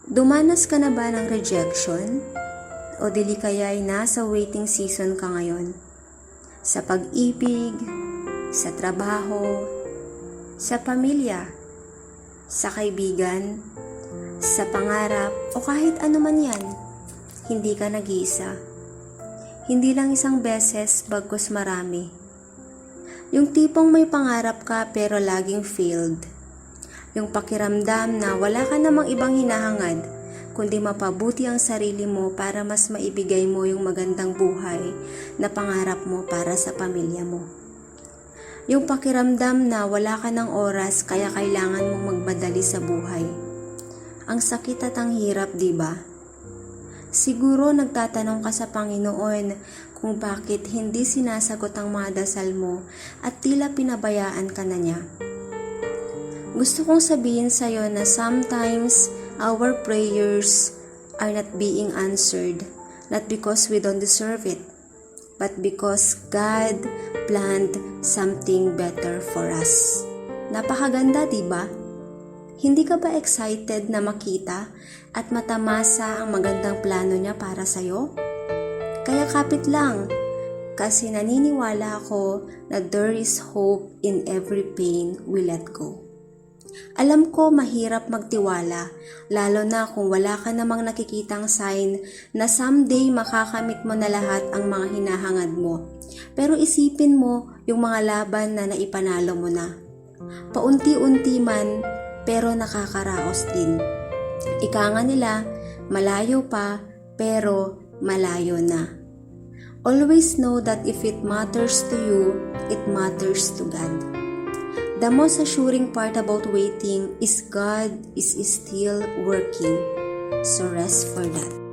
Dumanas ka na ba ng rejection? O dili kaya'y nasa waiting season ka ngayon? Sa pag-ibig, sa trabaho, sa pamilya, sa kaibigan, sa pangarap, o kahit ano man yan, hindi ka nag-iisa. Hindi lang isang beses, bagkus marami. Yung tipong may pangarap ka pero laging failed. Yung pakiramdam na wala ka namang ibang hinahangad, kundi mapabuti ang sarili mo para mas maibigay mo yung magandang buhay na pangarap mo para sa pamilya mo. Yung pakiramdam na wala ka ng oras kaya kailangan mong magmadali sa buhay. Ang sakit at ang hirap, di ba? Siguro nagtatanong ka sa Panginoon kung bakit hindi sinasagot ang mga dasal mo at tila pinabayaan ka na niya. Gusto kong sabihin sa'yo na sometimes our prayers are not being answered, not because we don't deserve it, but because God planned something better for us. Napakaganda, diba? Hindi ka ba excited na makita at matamasa ang magandang plano niya para sa'yo? Kaya kapit lang, kasi naniniwala ako na there is hope in every pain we let go. Alam ko mahirap magtiwala, lalo na kung wala ka namang nakikitang sign na someday makakamit mo na lahat ang mga hinahangad mo. Pero isipin mo yung mga laban na naipanalo mo na. Paunti-unti man, pero nakakaraos din. Ika nga nila, malayo pa, pero malayo na. Always know that if it matters to you, it matters to God. The most assuring part about waiting is God is still working. So rest for that.